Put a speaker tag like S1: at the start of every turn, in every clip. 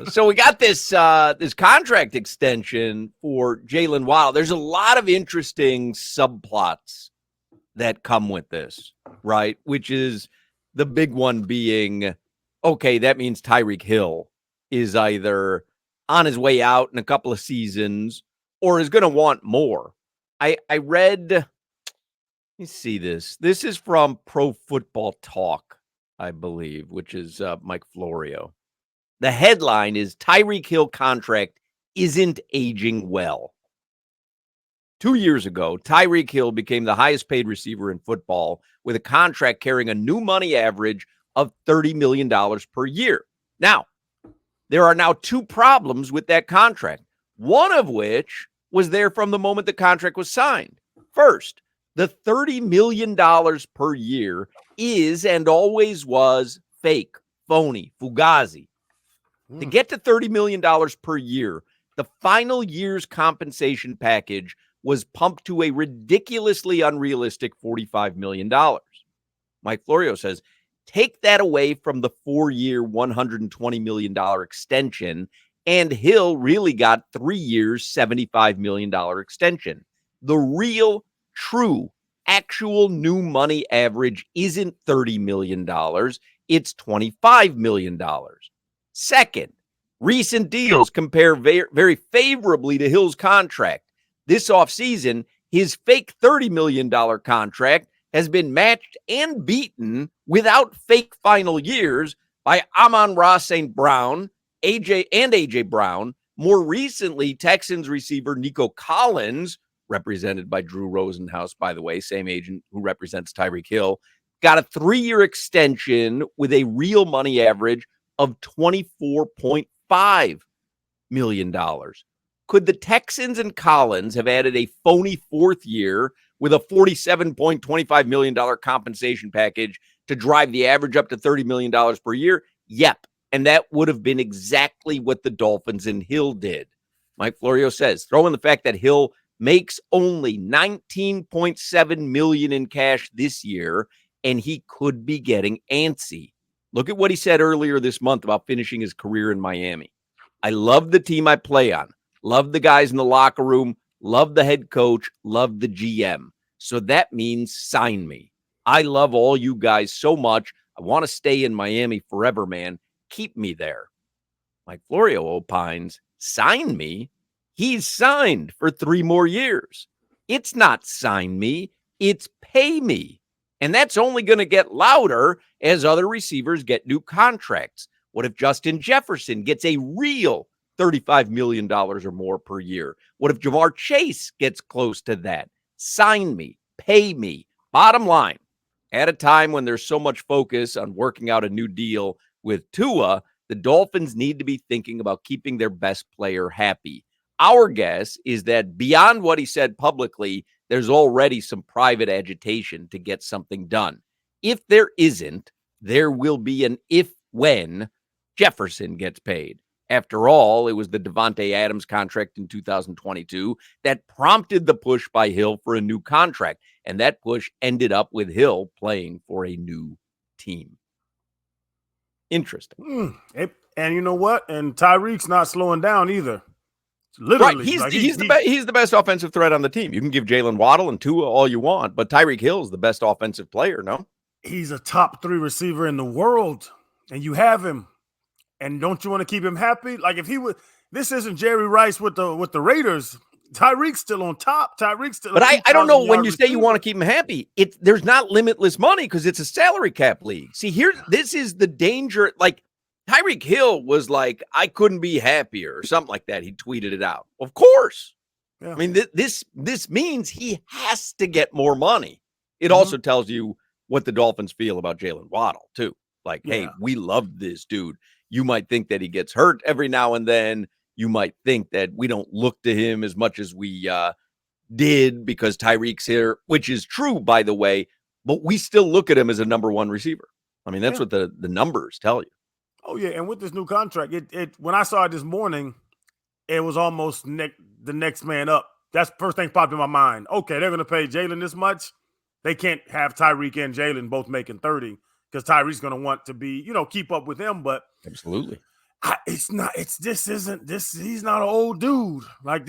S1: So we got this contract extension for Jaylen Waddle. There's a lot of interesting subplots that come with this, right? Which is the big one being, okay, that means Tyreek Hill is either on his way out in a couple of seasons or is going to want more. I read, let me see this. This is from Pro Football Talk, I believe, which is Mike Florio. The headline is Tyreek Hill contract isn't aging well. 2 years ago, Tyreek Hill became the highest paid receiver in football with a contract carrying a new money average of $30 million per year. Now, there are now two problems with that contract, one of which was there from the moment the contract was signed. First, the $30 million per year is and always was fake, phony, fugazi. To get to $30 million per year, the final year's compensation package was pumped to a ridiculously unrealistic $45 million. Mike Florio says, take that away from the 4-year, $120 million extension, and Hill really got 3 years, $75 million extension. The real, true, actual new money average isn't $30 million. It's $25 million. Second, recent deals compare very favorably to Hill's contract. This offseason, his fake $30 million contract has been matched and beaten without fake final years by Amon-Ra St. Brown, AJ Brown. More recently, Texans receiver Nico Collins, represented by Drew Rosenhaus, by the way, same agent who represents Tyreek Hill, got a 3-year extension with a real money average of $24.5 million. Could the Texans and Collins have added a phony 4th year with a $47.25 million compensation package to drive the average up to $30 million per year? Yep. And that would have been exactly what the Dolphins and Hill did. Mike Florio says, throw in the fact that Hill makes only $19.7 million in cash this year, and he could be getting antsy. Look at what he said earlier this month about finishing his career in Miami. I love the team I play on, love the guys in the locker room, love the head coach, love the GM. So that means sign me. I love all you guys so much. I want to stay in Miami forever, man. Keep me there. Mike Florio opines, sign me? He's signed for 3 more years. It's not sign me, it's pay me. And that's only going to get louder as other receivers get new contracts. What if Justin Jefferson gets a real $35 million or more per year? What if Jamar Chase gets close to that? Sign me, pay me. Bottom line, at a time when there's so much focus on working out a new deal with Tua, the Dolphins need to be thinking about keeping their best player happy. Our guess is that beyond what he said publicly, there's already some private agitation to get something done. If there isn't, there will be an if-when Jefferson gets paid. After all, it was the Devontae Adams contract in 2022 that prompted the push by Hill for a new contract, and that push ended up with Hill playing for a new team. Interesting.
S2: And you know what? And Tyreek's not slowing down either. Literally,
S1: right. He's the best offensive threat on the team. You can give Jaylen Waddle and Tua all you want, but Tyreek Hill is the best offensive player, no?
S2: He's a top 3 receiver in the world, and you have him. And don't you want to keep him happy? Like if he would, this isn't Jerry Rice with the Raiders. Tyreek's still on top. Tyreek's still.
S1: But I don't know when you say you want to keep him happy. There's not limitless money because it's a salary cap league. See, this is the danger. Like Tyreek Hill was like, I couldn't be happier or something like that. He tweeted it out. Of course. Yeah. I mean, this means he has to get more money. It also tells you what the Dolphins feel about Jaylen Waddle too. Like, hey, we love this dude. You might think that he gets hurt every now and then. You might think that we don't look to him as much as we did because Tyreek's here, which is true, by the way, but we still look at him as a number 1 receiver. I mean, that's what the numbers tell you.
S2: Oh, yeah, and with this new contract, it when I saw it this morning, it was almost the next man up. That's the first thing popped in my mind. Okay, they're going to pay Jaylen this much. They can't have Tyreek and Jaylen both making 30 because Tyreek's going to want to be, keep up with him. But
S1: absolutely.
S2: It's not. It's this isn't this. He's not an old dude. Like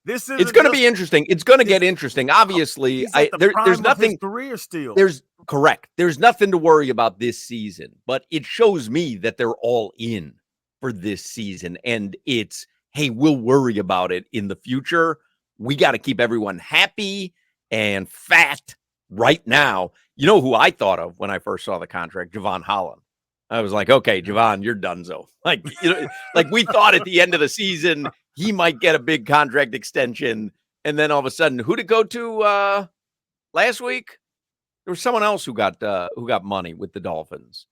S2: this is.
S1: It's going to be interesting. It's going to get interesting. Obviously, there's nothing.
S2: His career still.
S1: There's correct. There's nothing to worry about this season, but it shows me that they're all in for this season, and it's hey, we'll worry about it in the future. We got to keep everyone happy and fat right now. You know who I thought of when I first saw the contract? Javon Holland. I was like, okay, Javon, you're donezo. Like, like we thought at the end of the season, he might get a big contract extension. And then all of a sudden, who'd it go to last week? There was someone else who got money with the Dolphins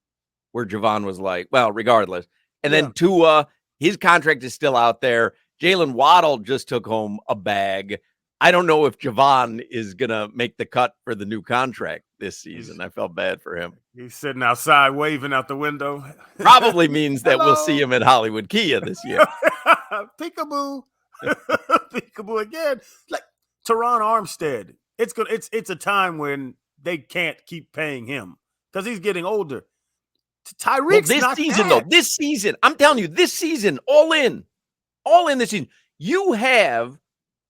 S1: where Javon was like, well, regardless. And then Tua, his contract is still out there. Jaylen Waddle just took home a bag. I don't know if Javon is going to make the cut for the new contract this season. I felt bad for him.
S2: He's sitting outside waving out the window.
S1: Probably means that we'll see him at Hollywood Kia this year.
S2: Peekaboo. Peekaboo again. Like Teron Armstead. It's a time when they can't keep paying him because he's getting older. Tyreek's
S1: this
S2: not
S1: season,
S2: that.
S1: though. This season, I'm telling you, this season, all in this season. You have,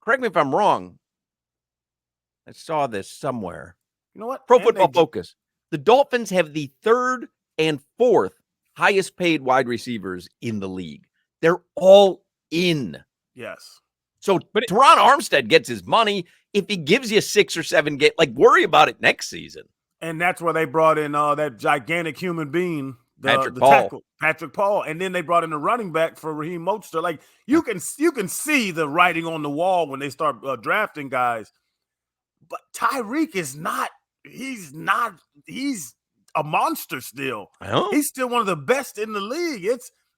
S1: correct me if I'm wrong. I saw this somewhere.
S2: You know what?
S1: Pro Football Focus. The Dolphins have the third and fourth highest paid wide receivers in the league. They're all in.
S2: Yes.
S1: So Teron Armstead gets his money. If he gives you 6 or 7 games, like worry about it next season.
S2: And that's where they brought in that gigantic human being,
S1: Patrick
S2: Paul. And then they brought in the running back for Raheem Mostert. Like you can see the writing on the wall when they start drafting guys. But Tyreek is not. He's a monster still. He's still one of the best in the league.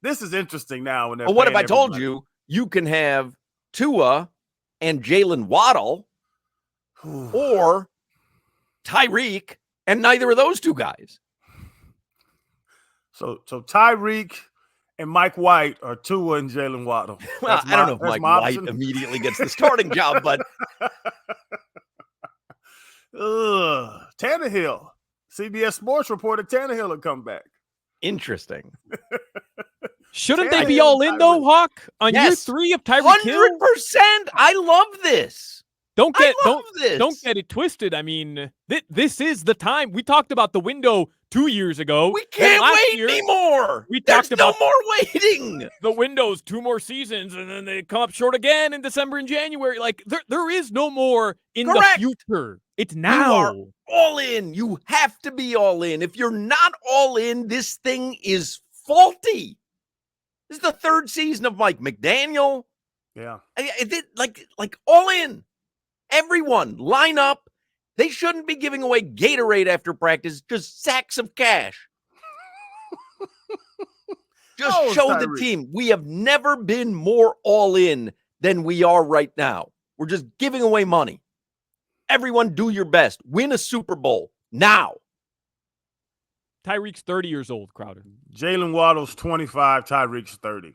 S2: This is interesting now.
S1: Well, what if I told you you can have Tua and Jaylen Waddle or Tyreek and neither of those two guys?
S2: So Tyreek and Mike White are Tua and Jaylen Waddle.
S1: Well, I don't know if Mike White immediately gets the starting job, but
S2: Tannehill. CBS Sports reported Tannehill will come back.
S1: Interesting.
S3: Shouldn't they be all in though, Hawk? On year 3 of Tyreek Hill?
S1: 100%. I love this.
S3: Don't get it twisted. I mean, this is the time. We talked about the window 2 years ago.
S1: We can't wait anymore. There's no more waiting.
S3: The window's 2 more seasons, and then they come up short again in December and January. Like there is no more in the future. It's now.
S1: You are all in. You have to be all in. If you're not all in, this thing is faulty. This is the 3rd season of Mike McDaniel.
S2: Yeah.
S1: Like all in. Everyone line up. They shouldn't be giving away Gatorade after practice, just sacks of cash. Just show the team we have never been more all in than we are right now. We're just giving away money. Everyone do your best. Win a Super Bowl now.
S3: Tyreek's 30 years old, Crowder.
S2: Jaylen Waddle's 25, Tyreek's 30.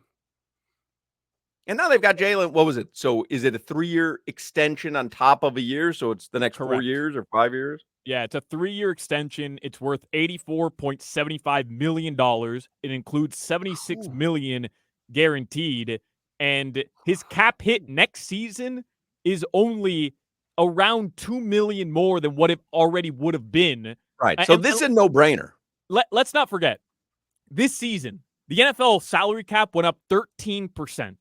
S1: And now they've got Jaylen. What was it? So is it a 3-year extension on top of a year? So it's the next 4 years or 5 years?
S3: Yeah, it's a 3-year extension. It's worth $84.75 million. It includes $76 million guaranteed. And his cap hit next season is only around $2 million more than what it already would have been.
S1: Right. So this is a no-brainer.
S3: Let's not forget, this season, the NFL salary cap went up 13%.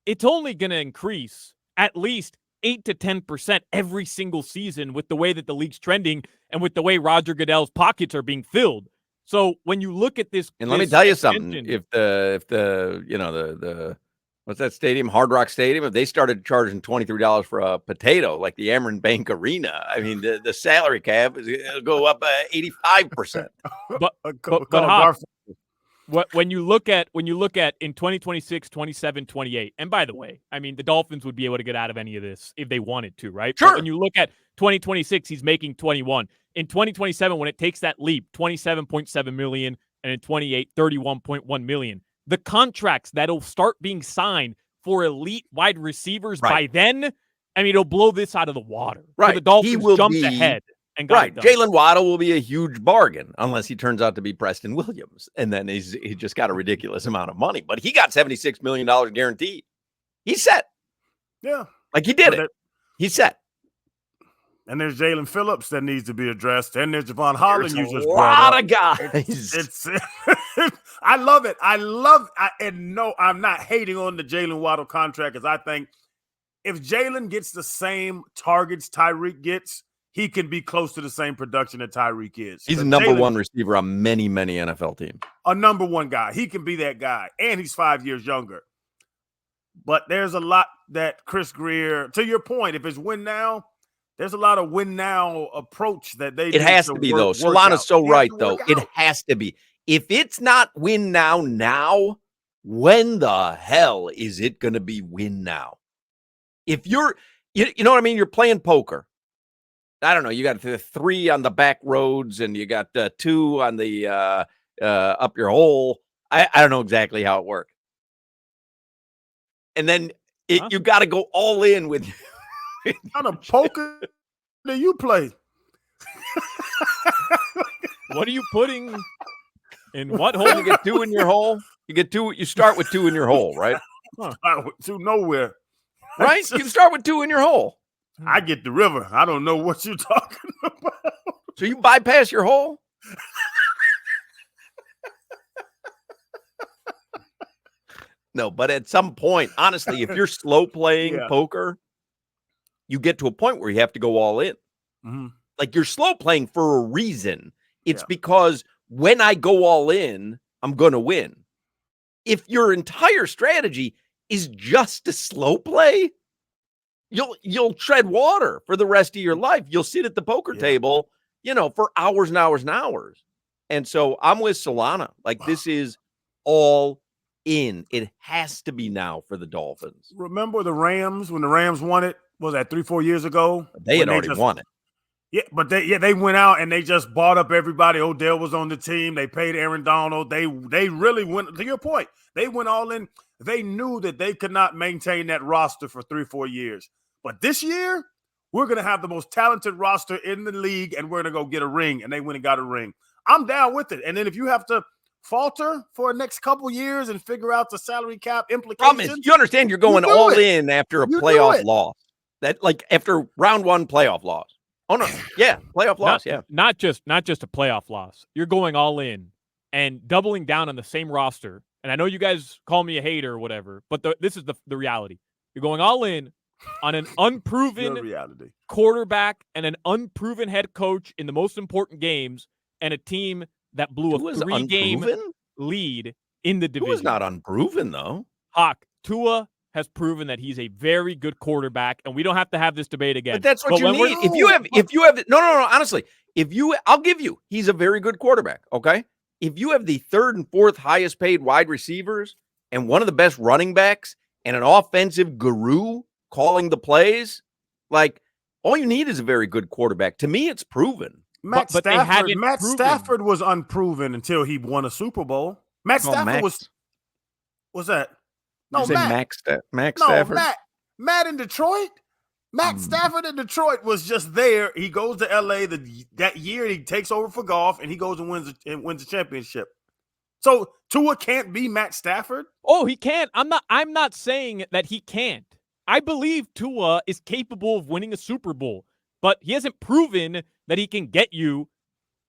S3: It's only going to increase at least 8 to 10% every single season with the way that the league's trending and with the way Roger Goodell's pockets are being filled. So when you look at this,
S1: and let me tell you something, if the what's that stadium, Hard Rock Stadium, if they started charging $23 for a potato like the Ameron Bank Arena, I mean the salary cap is it'll go up 85%.
S3: But when you look at in 2026, 27, 28, and by the way, I mean the Dolphins would be able to get out of any of this if they wanted to, right?
S1: Sure.
S3: But when you look at 2026, he's making 21. In 2027, when it takes that leap, 27.7 million, and in 28, 31.1 million. The contracts that'll start being signed for elite wide receivers by then, I mean, it'll blow this out of the water.
S1: Right.
S3: So the Dolphins jumped ahead. and got
S1: Right.
S3: it done.
S1: Jaylen Waddle will be a huge bargain unless he turns out to be Preston Williams. And then he just got a ridiculous amount of money. But he got $76 million guaranteed. He's set.
S2: Yeah.
S1: Like he did it. He's set.
S2: And there's Jalen Phillips that needs to be addressed. And there's Javon Holland you just
S1: a
S2: brought
S1: lot
S2: up.
S1: of guys.
S2: It's I love it. And no, I'm not hating on the Jaylen Waddle contract because I think if Jalen gets the same targets Tyreek gets, he can be close to the same production that Tyreek is.
S1: He's a number one receiver on many, many NFL teams.
S2: A number one guy. He can be that guy. And he's 5 years younger. But there's a lot that Chris Greer, to your point, if it's win now, there's a lot of win now approach that they
S1: It has to be, though. Solana's so right, though. It has to be. If it's not win now, when the hell is it going to be win now? If you're, you know what I mean? You're playing poker. I don't know. You got the 3 on the back roads and you got 2 on the up your hole. I don't know exactly how it works. And then you got to go all in with
S2: what kind of poker do you play?
S3: What are you putting in what hole?
S1: You get 2 in your hole. You get 2. You start with 2 in your hole, right?
S2: To nowhere.
S1: Right? You start with 2 in your hole.
S2: I get the river. I don't know what you're talking about.
S1: So you bypass your hole? No, but at some point, honestly, if you're slow playing poker, you get to a point where you have to go all in.
S2: Mm-hmm.
S1: Like you're slow playing for a reason. It's because when I go all in, I'm going to win. If your entire strategy is just to slow play, you'll tread water for the rest of your life. You'll sit at the poker table, for hours and hours and hours. And so I'm with Solana. Like this is all in. It has to be now for the Dolphins.
S2: Remember the Rams when the Rams won it? Was that 3-4 years ago?
S1: They had already won it.
S2: Yeah, but they went out and they just bought up everybody. Odell was on the team. They paid Aaron Donald. They really went, to your point, they went all in. They knew that they could not maintain that roster for 3-4 years. But this year, we're going to have the most talented roster in the league, and we're going to go get a ring. And they went and got a ring. I'm down with it. And then if you have to falter for the next couple years and figure out the salary cap implications.
S1: You understand you're going all in after a playoff loss. That like after round 1 playoff loss. Oh no. Yeah, playoff loss,
S3: Not just a playoff loss. You're going all in and doubling down on the same roster. And I know you guys call me a hater or whatever, but this is the reality. You're going all in on an unproven quarterback and an unproven head coach in the most important games and a team that blew a 3-game lead in the division.
S1: Tua's not unproven, though.
S3: Hawk, Tua has proven that he's a very good quarterback, and we don't have to have this debate again.
S1: But that's what you need. If you have honestly, I'll give you, he's a very good quarterback, okay? If you have the 3rd and 4th highest paid wide receivers and one of the best running backs and an offensive guru calling the plays, like all you need is a very good quarterback. To me, it's proven.
S2: Matt Stafford was unproven until he won a Super Bowl. Matt Stafford was that? No,
S1: Max Stafford.
S2: Matt in Detroit. Matt Stafford in Detroit was just there. He goes to LA that year. He takes over for Goff, and he goes and wins the championship. So Tua can't be Matt Stafford.
S3: Oh, he can't. I'm not saying that he can't. I believe Tua is capable of winning a Super Bowl, but he hasn't proven that he can get you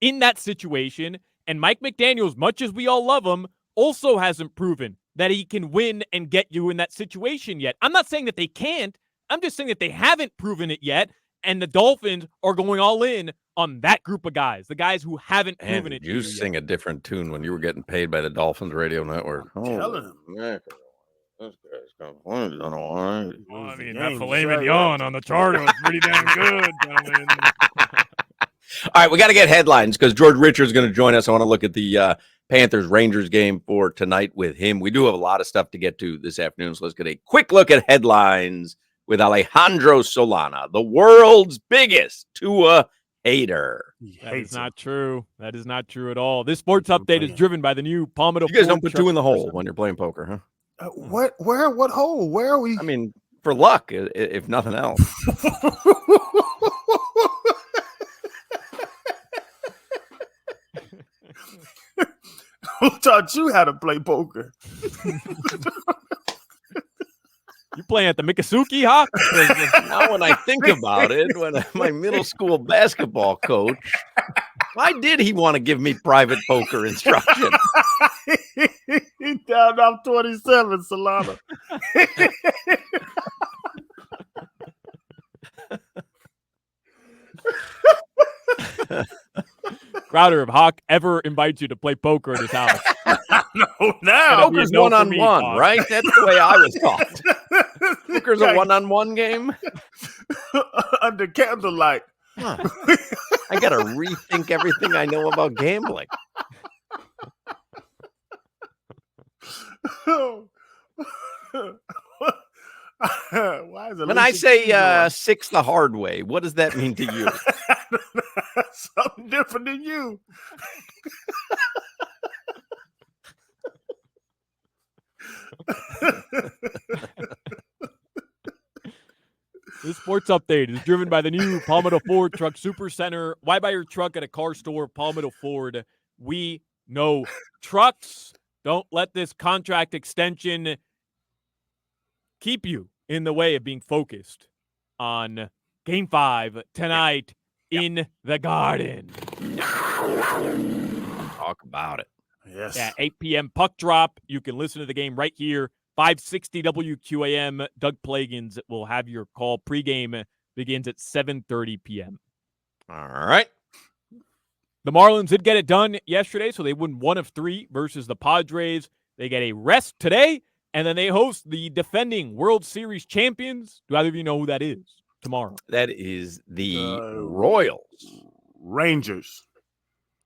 S3: in that situation. And Mike McDaniel, as much as we all love him, also hasn't proven that he can win and get you in that situation yet. I'm not saying that they can't. I'm just saying that they haven't proven it yet, and the Dolphins are going all in on that group of guys, the guys who haven't proven it.
S1: You sing a different tune when you were getting paid by the Dolphins radio network.
S2: Telling him.
S1: This guy's going to all right.
S3: Well, I mean, that filet mignon on the chart was pretty damn good, gentlemen.
S1: All right, we got to get headlines because George Richards is going to join us. I want to look at the Panthers-Rangers game for tonight with him. We do have a lot of stuff to get to this afternoon, so let's get a quick look at headlines with Alejandro Solana, the world's biggest Tua hater.
S3: That is not true. That is not true at all. This sports update is driven by the new Palmetto.
S1: You guys don't put 2 in the hole when you're playing poker, huh?
S2: What hole? Where are we?
S1: I mean, for luck, if nothing else.
S2: Who taught you how to play poker?
S3: You playing at the Miccosukee, Hawk?
S1: Now, when I think about it, when my middle school basketball coach, why did he want to give me private poker instruction?
S2: He down off 27, Solana.
S3: Crowder, if Hawk ever invites you to play poker at his house.
S2: No, now.
S1: Poker's one-on-one, right? That's the way I was taught. Poker's a one-on-one game?
S2: Under candlelight.
S1: Huh. I got to rethink everything I know about gambling.
S2: Why is it
S1: When I say six the hard way, what does that mean to you?
S2: Something different than you.
S3: This sports update is driven by the new Palmetto Ford Truck Super Center. Why buy your truck at a car store? Palmetto Ford. We know trucks. Don't let this contract extension keep you in the way of being focused on Game 5 tonight in the Garden.
S1: Talk about it.
S2: Yes.
S3: At 8 p.m. puck drop. You can listen to the game right here. 560 WQAM. Doug Plagans will have your call. Pregame begins at 7:30 p.m.
S1: All right.
S3: The Marlins did get it done yesterday, so they won 1 of 3 versus the Padres. They get a rest today, and then they host the defending World Series champions. Do either of you know who that is tomorrow?
S1: That is the Royals.
S2: Rangers.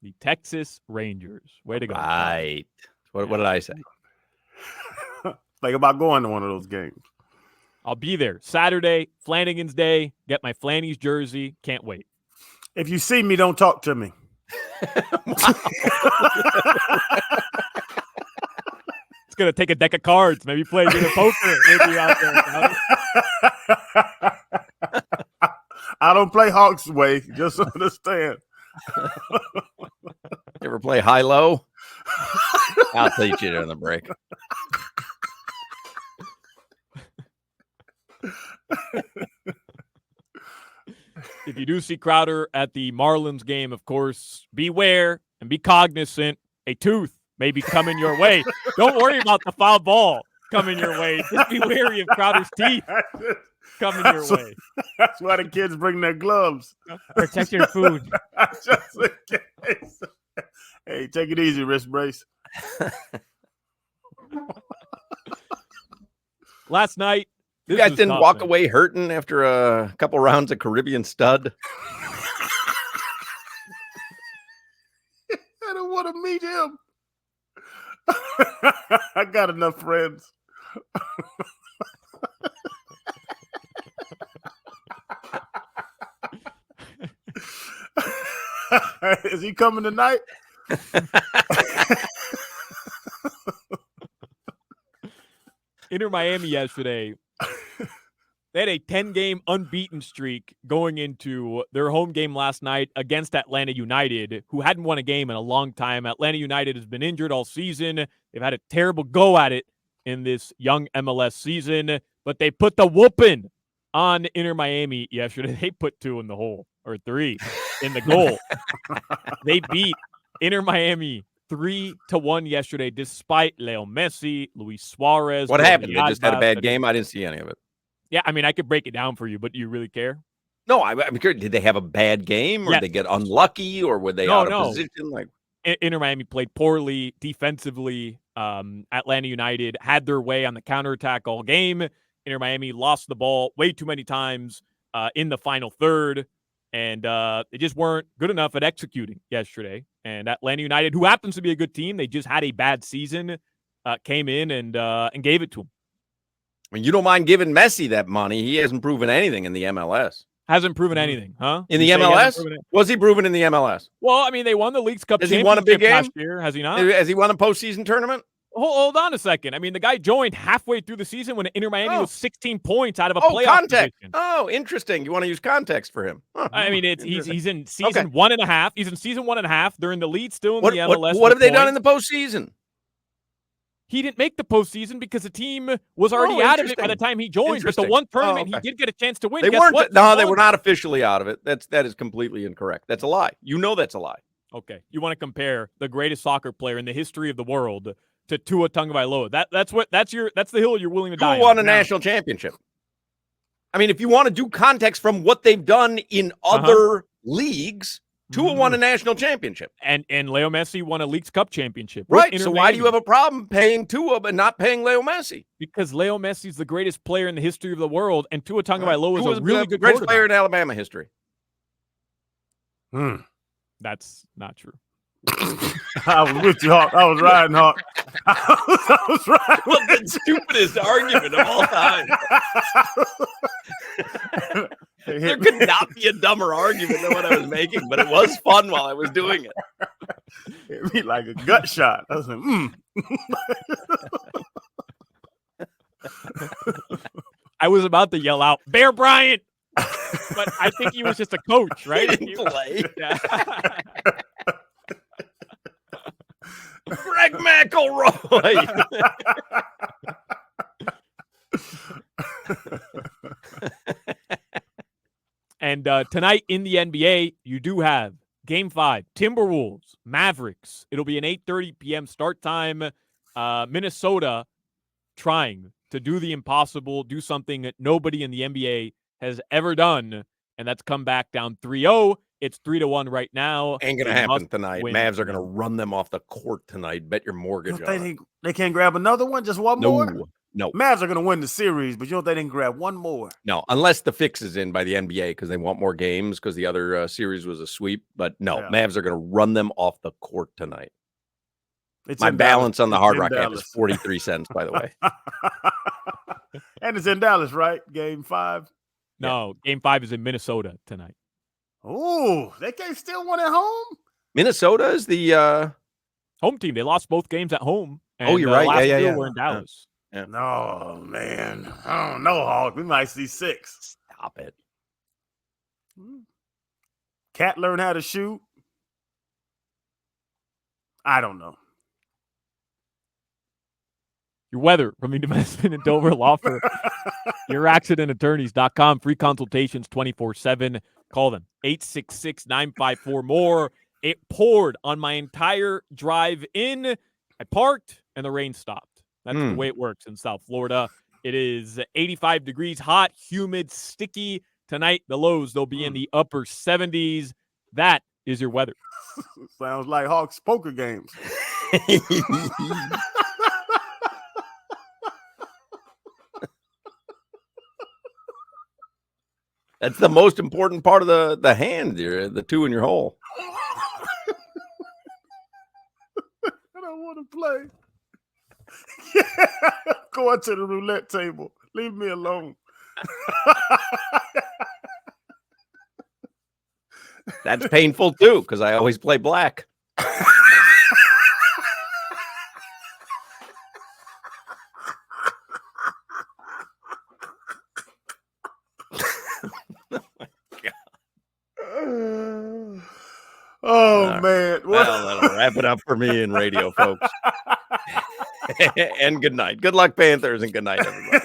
S3: The Texas Rangers. Way to go.
S1: Right. What did I say?
S2: Think about going to one of those games.
S3: I'll be there Saturday, Flanagan's Day. Get my Flanny's jersey. Can't wait.
S2: If you see me, don't talk to me.
S3: It's going to take a deck of cards. Maybe play a bit of poker. Maybe out there.
S2: I don't play Hawks way. Just understand.
S1: You ever play high-low? I'll teach you during the break.
S3: If you do see Crowder at the Marlins game, of course, beware and be cognizant. A tooth may be coming your way. Don't worry about the foul ball coming your way. Just be wary of Crowder's teeth coming your way.
S2: That's why the kids bring their gloves.
S3: Protect your food.
S2: Just in case. Hey, take it easy, wrist brace.
S3: Last night,
S1: you guys didn't walk away hurting after a couple rounds of Caribbean Stud?
S2: I don't want to meet him. I got enough friends. Is he coming tonight?
S3: Inter Miami yesterday. They had a 10-game unbeaten streak going into their home game last night against Atlanta United, who hadn't won a game in a long time. Atlanta United has been injured all season. They've had a terrible go at it in this young MLS season, but they put the whooping on Inter Miami yesterday. They put 2 in the hole, or 3 in the goal. They beat Inter Miami 3-1 yesterday, despite Leo Messi, Luis Suarez.
S1: What happened? They just had a bad game? I didn't see any of it.
S3: Yeah, I mean, I could break it down for you, but do you really care?
S1: No, I'm curious. Did they have a bad game, or did they get unlucky, or were they out of position? Like
S3: Inter Miami played poorly defensively. Atlanta United had their way on the counterattack all game. Inter Miami lost the ball way too many times in the final third, and they just weren't good enough at executing yesterday. And Atlanta United, who happens to be a good team, they just had a bad season, came in and gave it to them.
S1: I mean, you don't mind giving Messi that money. He hasn't proven anything in the MLS.
S3: Hasn't proven anything, huh?
S1: In the MLS? Was he proven in the MLS?
S3: Well, I mean, they won the Leagues Cup
S1: Has he won a big game
S3: last year. Has he not?
S1: Has he won a postseason tournament?
S3: Hold on a second. I mean, the guy joined halfway through the season when Inter Miami was 16 points out of a playoff
S1: context.
S3: position.
S1: Oh, interesting. You want to use context for him? Huh.
S3: I mean, he's in season 1.5. He's in season 1.5. They're in the lead still in the MLS.
S1: What have they done in the postseason?
S3: He didn't make the postseason because the team was already out of it by the time he joined. But the one tournament he did get a chance to win.
S1: They weren't. No, they were not officially out of it. That is completely incorrect. That's a lie. You know that's a lie.
S3: Okay, you want to compare the greatest soccer player in the history of the world to Tua Tagovailoa? That's the hill you're willing to die on.
S1: Tua won a national championship. I mean, if you want to do context from what they've done in other leagues, Tua won a national championship.
S3: And Leo Messi won a Leagues Cup championship.
S1: Right. So why do you have a problem paying Tua but not paying Leo Messi?
S3: Because Leo Messi is the greatest player in the history of the world, and Tua Tagovailoa is a really good
S1: greatest player in Alabama history.
S3: That's not true.
S2: I was with you, Hawk. I was riding, Hawk. I was riding.
S1: Well, the stupidest argument of all time. There could not be a dumber argument than what I was making, but it was fun while I was doing it.
S2: It be like a gut shot. I was like,
S3: I was about to yell out, Bear Bryant! But I think he was just a coach, right?
S1: He didn't play. Yeah. Greg McElroy.
S3: And tonight in the NBA, you do have Game 5, Timberwolves, Mavericks. It'll be an 8:30 p.m. start time. Minnesota trying to do the impossible, do something that nobody in the NBA has ever done, and that's come back down 3-0. It's 3-1 right now.
S1: Ain't going to happen tonight. Mavs are going to run them off the court tonight. Bet your mortgage on it.
S2: They can't grab another one? Just one more?
S1: No.
S2: Mavs are going to win the series, but you know they didn't grab one more.
S1: No, unless the fix is in by the NBA because they want more games because the other series was a sweep. But no, Mavs are going to run them off the court tonight. My balance on the Hard Rock app is 43 cents, by the way.
S2: And it's in Dallas, right? Game 5?
S3: No, Game 5 is in Minnesota tonight.
S2: Oh, they can't still win at home?
S1: Minnesota is the
S3: home team. They lost both games at home.
S1: And, you're right. Yeah.
S3: We're in Dallas.
S2: Yeah. No, man. I don't know, Hawk. We might see 6.
S1: Stop it.
S2: Cat learn how to shoot? I don't know.
S3: Your weather from the Investment in Dover Law Firm. YourAccidentAttorneys.com. Free consultations 24/7. Call them 866-954-MORE. It poured on my entire drive in. I parked and the rain stopped. That's the way it works in South Florida. It is 85 degrees, hot, humid, sticky. Tonight, the lows, they'll be in the upper 70s. That is your weather.
S2: Sounds like Hawks poker games.
S1: That's the most important part of the hand, the 2 in your hole.
S2: I don't want to play. Yeah, going to the roulette table. Leave me alone.
S1: That's painful too, because I always play black.
S2: Oh, man.
S1: Well, that'll wrap it up for me in radio, folks. And good night. Good luck, Panthers, and good night, everybody.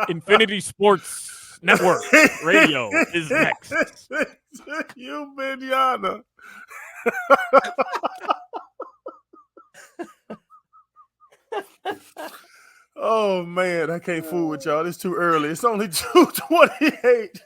S3: Infinity Sports Network Radio is next.
S2: You manana. Oh, man. I can't fool with y'all. It's too early. It's only 2:28.